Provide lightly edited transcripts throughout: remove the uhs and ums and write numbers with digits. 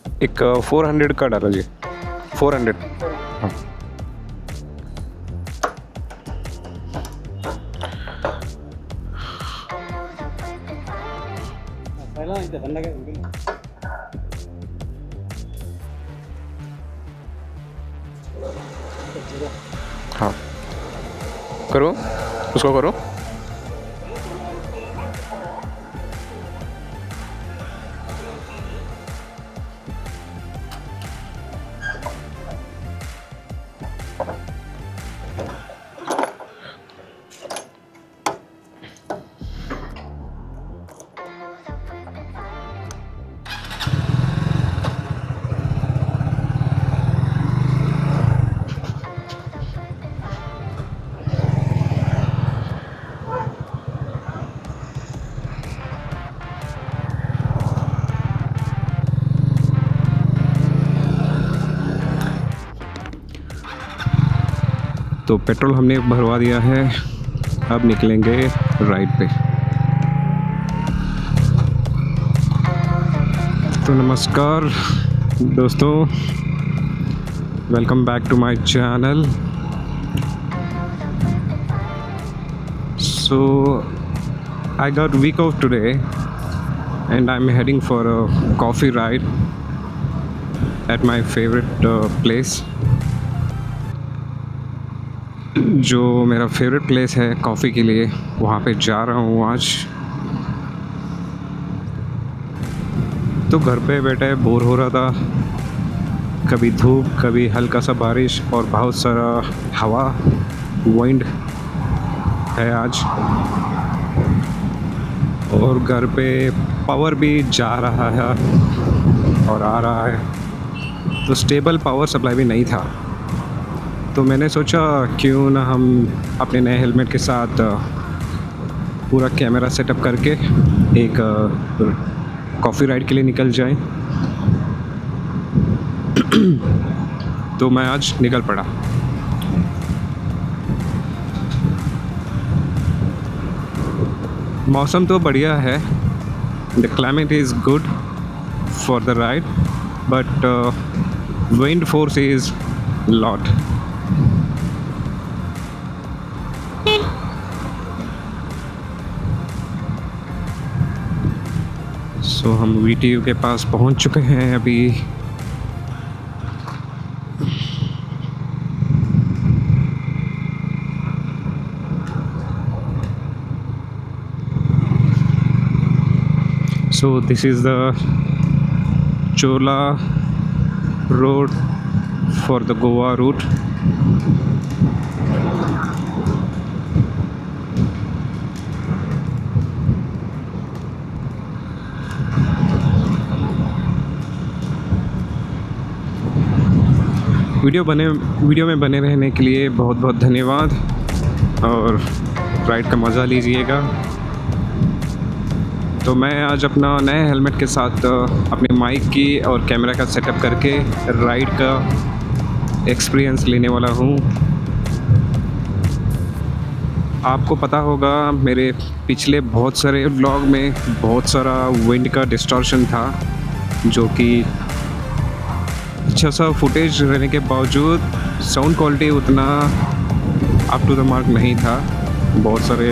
एक 400 का डाला जी, 400। हाँ हाँ, करो, उसको करो। तो पेट्रोल हमने भरवा दिया है, अब निकलेंगे राइड पे। तो नमस्कार दोस्तों, welcome back to my channel. So I got week off today and I am heading for a coffee ride at my favourite place. जो मेरा फेवरेट प्लेस है कॉफ़ी के लिए, वहाँ पे जा रहा हूँ आज। तो घर पे बैठे बोर हो रहा था, कभी धूप कभी हल्का सा बारिश और बहुत सारा हवा, विंड है आज। और घर पे पावर भी जा रहा है और आ रहा है, तो स्टेबल पावर सप्लाई भी नहीं था। तो मैंने सोचा क्यों ना हम अपने नए हेलमेट के साथ पूरा कैमरा सेटअप करके एक कॉफ़ी राइड के लिए निकल जाएं। तो मैं आज निकल पड़ा। मौसम तो बढ़िया है, the climate is good for the ride, but wind force is lot. So हम वीटीयू के पास पहुंच चुके हैं अभी। So this is the Chorla road for the Goa route. Video में बने रहने के लिए बहुत बहुत धन्यवाद और राइड का मज़ा लीजिएगा। तो मैं आज अपना नए हेलमेट के साथ अपने माइक की और कैमरा का सेटअप करके राइड का एक्सपीरियंस लेने वाला हूँ। आपको पता होगा मेरे पिछले बहुत सारे व्लॉग में बहुत सारा विंड का डिस्टॉर्शन था, जो कि अच्छा सा फुटेज रहने के बावजूद साउंड क्वालिटी उतना अप टू द मार्क नहीं था। बहुत सारे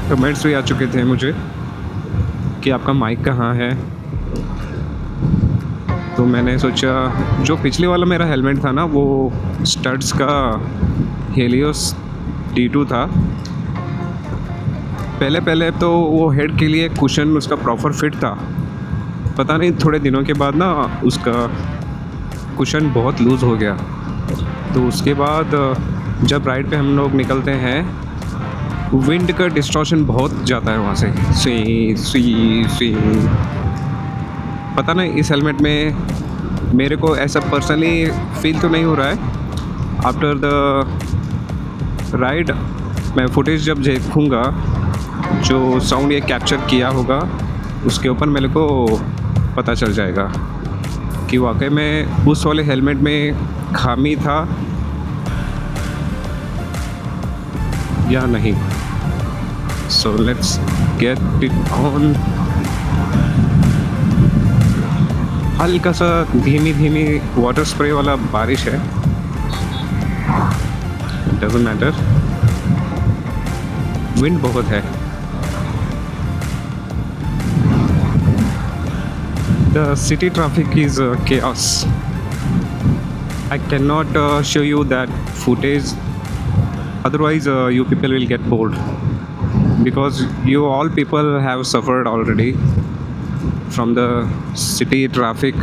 कमेंट्स भी आ चुके थे मुझे कि आपका माइक कहाँ है। तो मैंने सोचा, जो पिछले वाला मेरा हेलमेट था ना, वो स्टड्स का हेलियोस D2 था। पहले तो वो हेड के लिए कुशन उसका प्रॉपर फिट था। पता नहीं थोड़े दिनों के बाद ना उसका कुशन बहुत लूज़ हो गया। तो उसके बाद जब राइड पे हम लोग निकलते हैं, विंड का डिस्टॉर्शन बहुत जाता है वहाँ से, सी। पता नहीं इस हेलमेट में मेरे को ऐसा पर्सनली फील तो नहीं हो रहा है। आफ्टर द राइड मैं फुटेज जब देखूँगा, जो साउंड ये कैप्चर किया होगा, उसके ऊपर मेरे को पता चल जाएगा कि वाकई में उस वाले हेलमेट में खामी था या नहीं। So let's get it on. हल्का सा धीमी धीमी वाटर स्प्रे वाला बारिश है, डजेंट मैटर। विंड बहुत है। The city traffic is chaos. I cannot show you that footage, otherwise you people will get bored, because you all people have suffered already from the city traffic.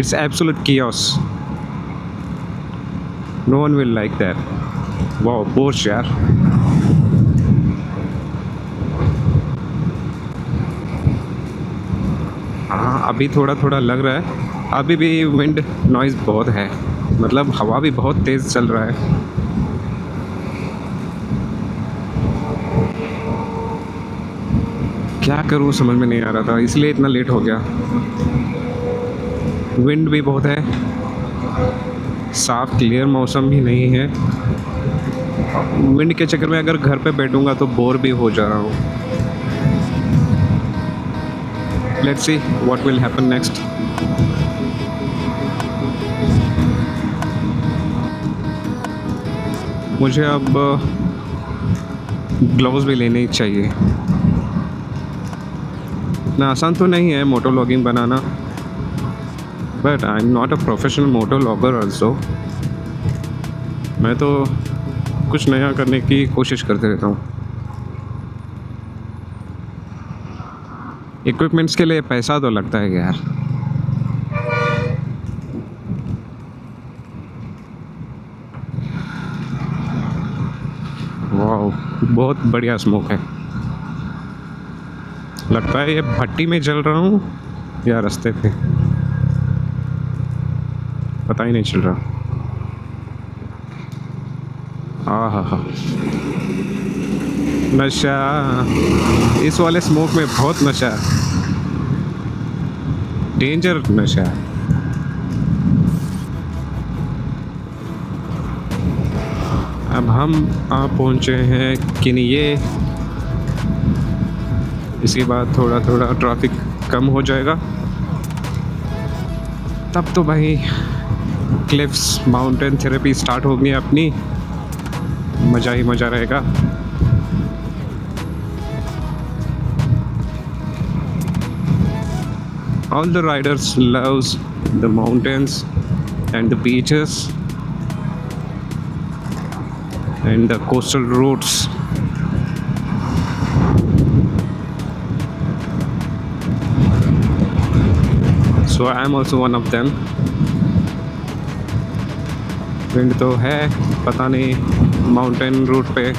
It's absolute chaos. No one will like that. Wow, Porsche यार। हाँ, अभी थोड़ा थोड़ा लग रहा है, अभी भी विंड नॉइज़ बहुत है, मतलब हवा भी बहुत तेज़ चल रहा है। क्या करूँ समझ में नहीं आ रहा था, इसलिए इतना लेट हो गया। विंड भी बहुत है, साफ क्लियर मौसम भी नहीं है। विंड के चक्कर में अगर घर पे बैठूंगा तो बोर भी हो जा रहा हूँ। Let's see what will happen next. मुझे अब ग्लव्स भी लेने ही चाहिए। इतना आसान तो नहीं है मोटो व्लॉगिंग बनाना, but I am not a professional moto vlogger also. मैं तो कुछ नया करने की कोशिश करते रहता हूँ। इक्विपमेंट्स के लिए पैसा तो लगता है यार। वाह, बहुत बढ़िया स्मोक है। लगता है ये भट्टी में जल रहा हूँ या रास्ते पे, पता ही नहीं चल रहा। आहा, नशा, इस वाले स्मोक में बहुत नशा है, डेंजर नशा है। अब हम आ पहुँचे हैं किनिये। इसके बाद थोड़ा थोड़ा ट्रैफिक कम हो जाएगा, तब तो भाई क्लिफ्स माउंटेन थेरेपी स्टार्ट होगी अपनी। मज़ा ही मज़ा रहेगा। All the riders loves the mountains and the beaches and the coastal routes. So I am also one of them. Wind तो है, पता नहीं माउंटेन रूट पे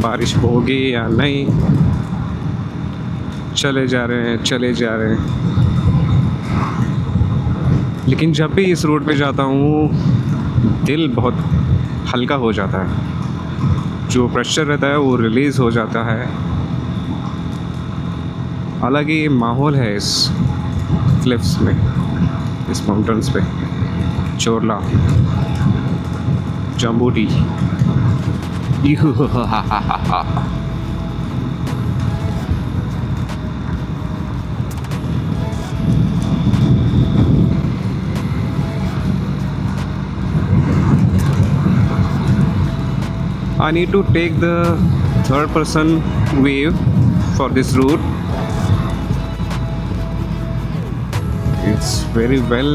बारिश होगी या नहीं। चले जा रहे हैं, चले जा रहे हैं। लेकिन जब भी इस रूट पे जाता हूँ दिल बहुत हल्का हो जाता है, जो प्रेशर रहता है वो रिलीज़ हो जाता है। अलग ही माहौल है इस क्लिफ्स में, इस माउंटेन्स पे। चोरला, जम्बूटी, I need to take the third person view for this route. It's very well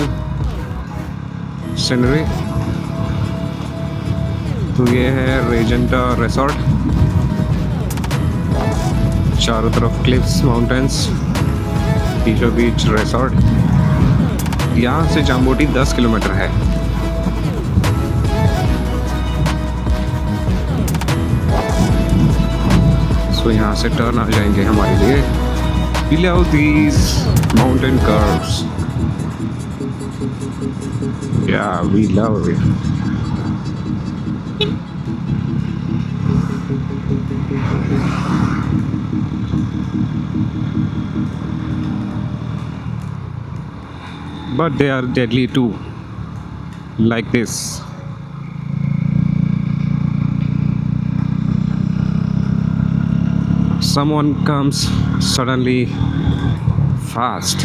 scenery. तो ये है रेजेंटा रिसोर्ट, चारों तरफ क्लिफ्स, माउंटेन्स, बीचों बीच रिसोर्ट। यहाँ से जाम्बोटी 10 किलोमीटर है। सो यहाँ से टर्न आ जाएंगे हमारे लिए। We love these mountain curves. Yeah, we love it. But they are deadly too, like this. Someone comes suddenly fast,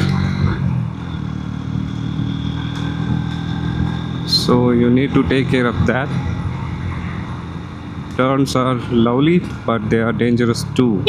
So you need to take care of that. Turns are lovely, but they are dangerous too.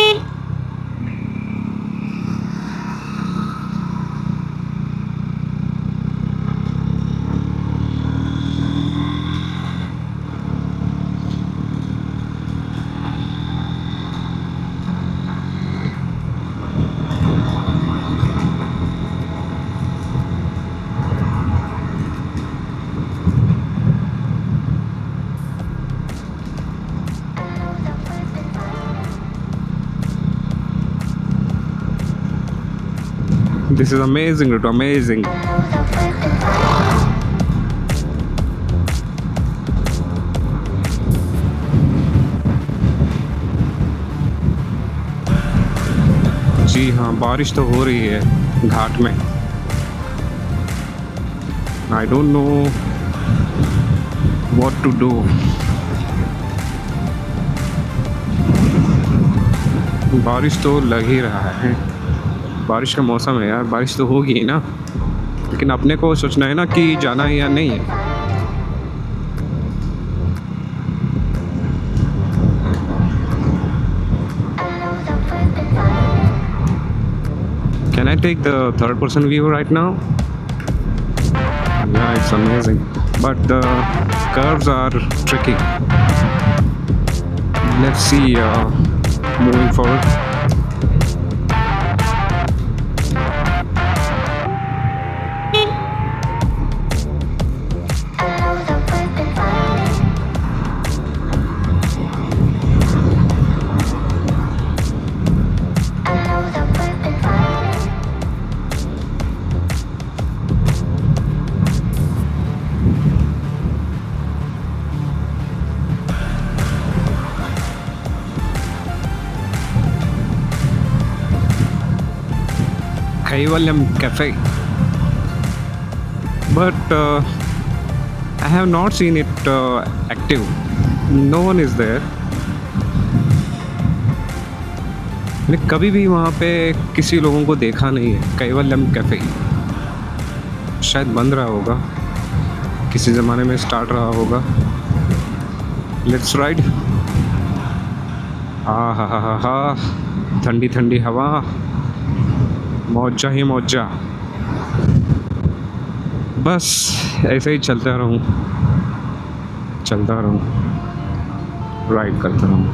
This is amazing, Ruto, amazing. जी हाँ, बारिश तो हो रही है घाट में. I don't know what to do. बारिश तो लग ही रहा है. बारिश का मौसम है यार, बारिश तो होगी ही ना. लेकिन अपने को सोचना है ना कि जाना है या नहीं है. Can I take the third person view right now? Yeah, it's amazing. But the curves are tricky. Let's see moving forward. Kaivalyam Cafe. But I have not seen it active. No one is there. मैंने कभी भी वहाँ पे किसी लोगों को देखा नहीं है. कैवल्यम कैफ़े शायद बंद रहा होगा, किसी ज़माने में स्टार्ट रहा होगा. Let's ride. हा, ठंडी ठंडी हवा, मौजा ही मौजा. बस ऐसे ही चलता रहूँ, राइड करता रहूँ.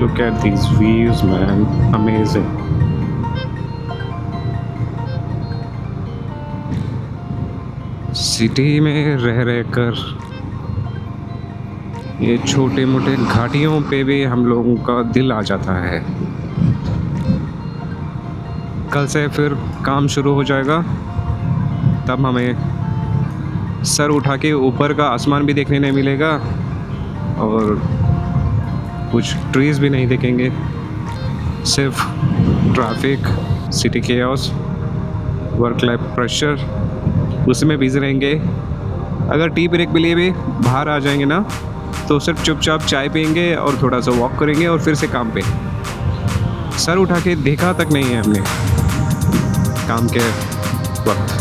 Look at these views, man. Amazing. City में रह कर ये छोटे मोटे घाटियों पे भी हम लोगों का दिल आ जाता है. कल से फिर काम शुरू हो जाएगा, तब हमें सर उठा के ऊपर का आसमान भी देखने नहीं मिलेगा और कुछ ट्रीज़ भी नहीं दिखेंगे. सिर्फ traffic, city chaos, work life pressure, उसमें बिजी रहेंगे. अगर टी ब्रेक के लिए भी बाहर आ जाएंगे ना, तो सिर्फ चुपचाप चाय पियेंगे और थोड़ा सा वॉक करेंगे और फिर से काम पे. सर उठा के देखा तक नहीं है हमने काम के वक्त.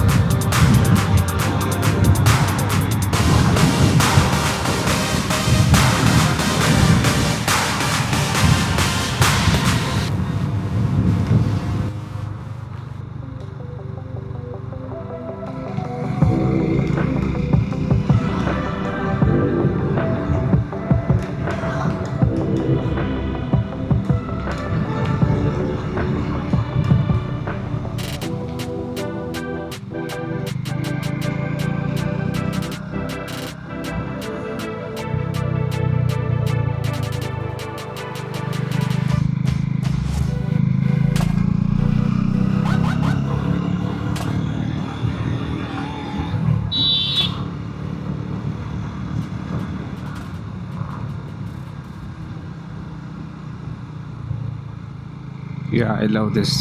Yeah, I love this.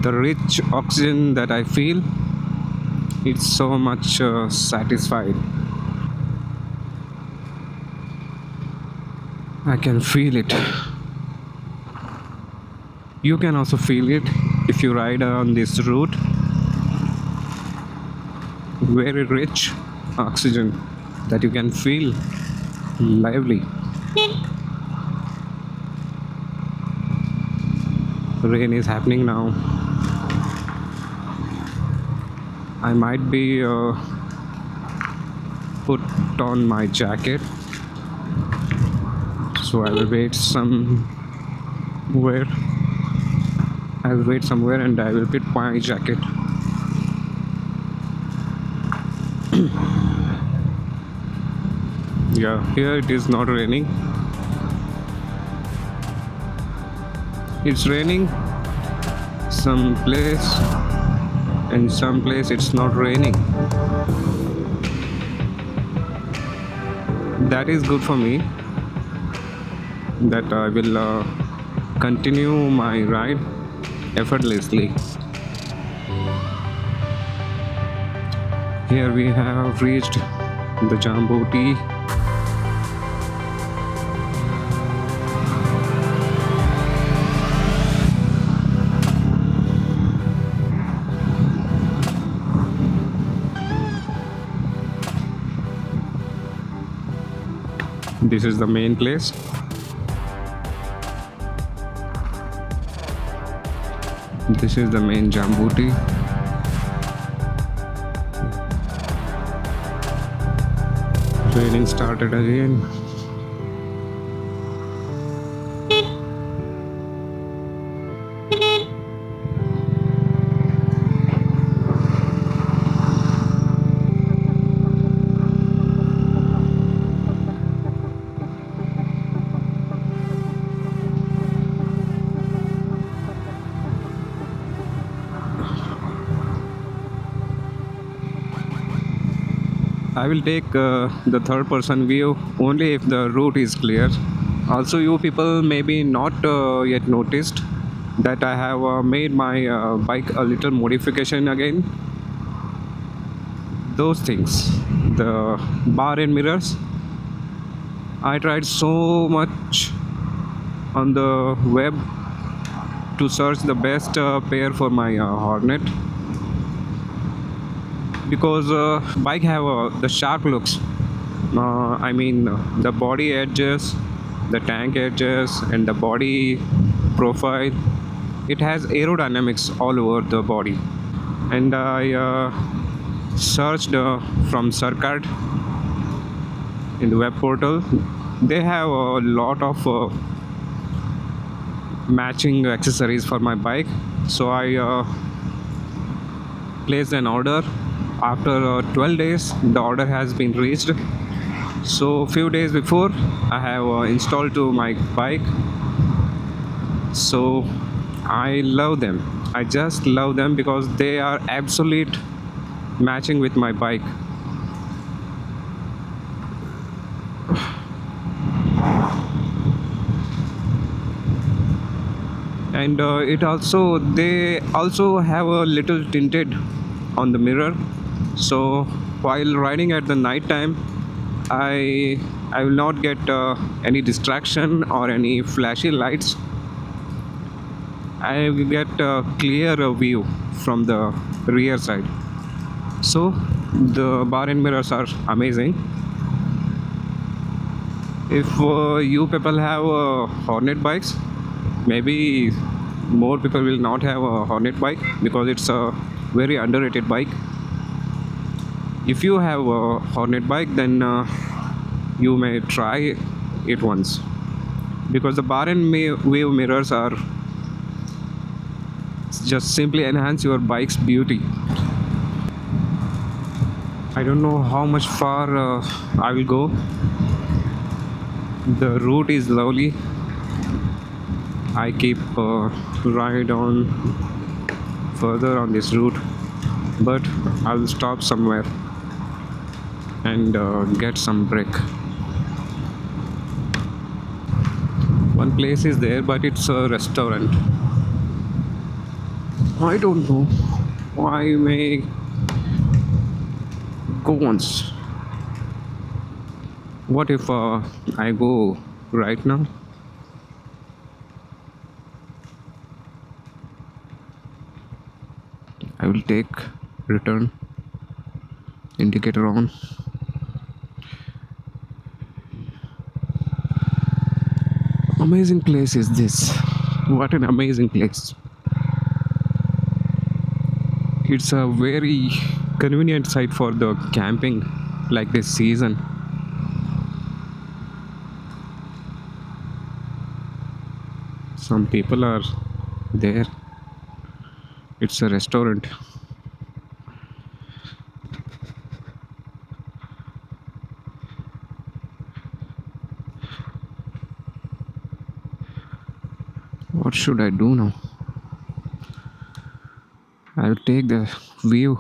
The rich oxygen that I feel, it's so much satisfied. I can feel it. You can also feel it if you ride on this route. very rich oxygen that you can feel lively. Rain is happening now. I might be put on my jacket, so I will wait somewhere. I will wait somewhere and I will put my jacket. Yeah, here it is not raining. It's raining some place, and some place it's not raining. That is good for me, that I will continue my ride effortlessly. Here we have reached the Jambu Tea. This is the main place. This is the main Jambu Tea. Raining started again. I will take the third person view only if the route is clear. Also, you people maybe not yet noticed that I have made my bike a little modification again. Those things, the bar and mirrors. I tried so much on the web to search the best pair for my Hornet, because bike have the sharp looks. I mean, the body edges, the tank edges, and the body profile. It has aerodynamics all over the body. And I searched from Circuit in the web portal. They have a lot of matching accessories for my bike. So I placed an order. After 12 days, the order has been reached. So few days before, I have installed to my bike. So I love them. I just love them because they are absolute matching with my bike. And they also have a little tinted on the mirror, so while riding at the night time, I will not get any distraction or any flashy lights. I will get a clear view from the rear side. So the bar and mirrors are amazing. If you people have Hornet bikes, maybe more people will not have a Hornet bike because it's a very underrated bike. If you have a Hornet bike, then you may try it once, because the bar and wave mirrors are just simply enhance your bike's beauty. I don't know how much far I will go. The route is lovely. I keep ride on further on this route, but I will stop somewhere and get some break. One place is there, but it's a restaurant. I don't know. I may go once. What if I go right now? I will take return. indicator on. Amazing place is this. What an amazing place. It's a very convenient site for the camping like this season. Some people are there. It's a restaurant. What should I do now? I will take the view.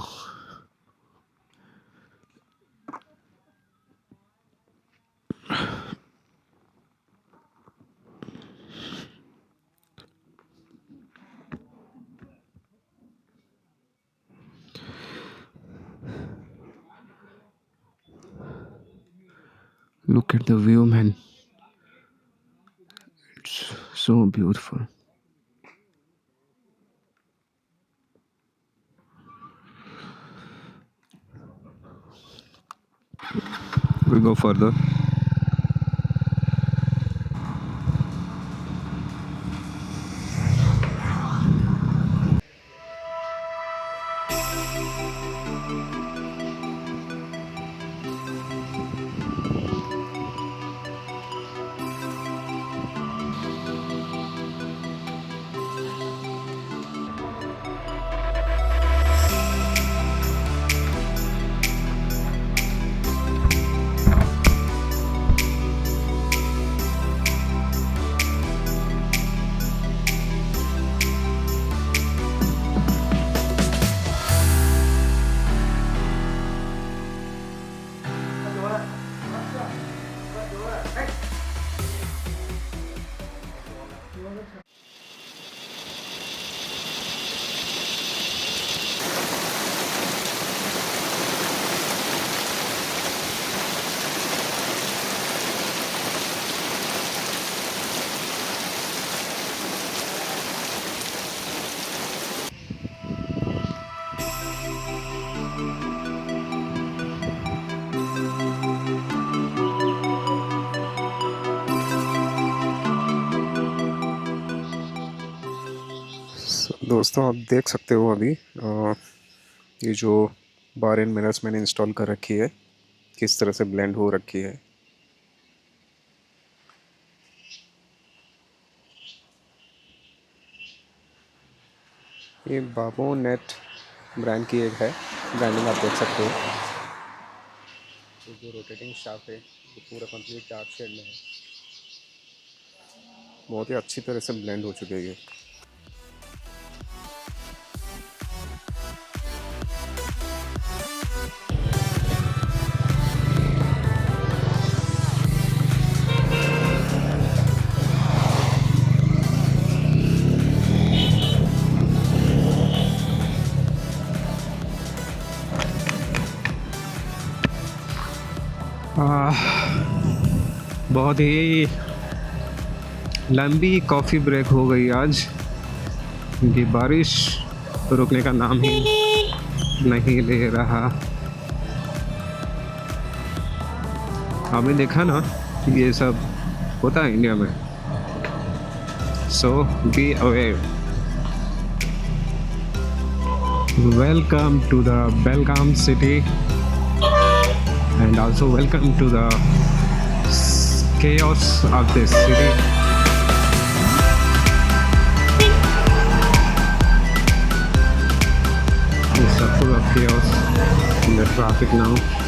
Look at the view, man. It's so beautiful. We'll go further. दोस्तों आप देख सकते हो अभी ये जो बार and mirrors मैंने install कर रखी है किस तरह से ब्लेंड हो रखी है। ये बाबो नेट ब्रांड की एक है, ब्रांडिंग आप देख सकते हो। तो जो रोटेटिंग शाफ्ट है वो पूरा कंप्लीट डार्क शेड में है, बहुत ही अच्छी तरह से ब्लेंड हो चुके हैं ये। बहुत ही लंबी कॉफ़ी ब्रेक हो गई आज, क्योंकि बारिश रुकने का नाम ही नहीं ले रहा। आपने देखा ना कि ये सब होता है इंडिया में, so be aware. Welcome to the Belgaum city and also welcome to the chaos of this city. It's full of chaos in the traffic now.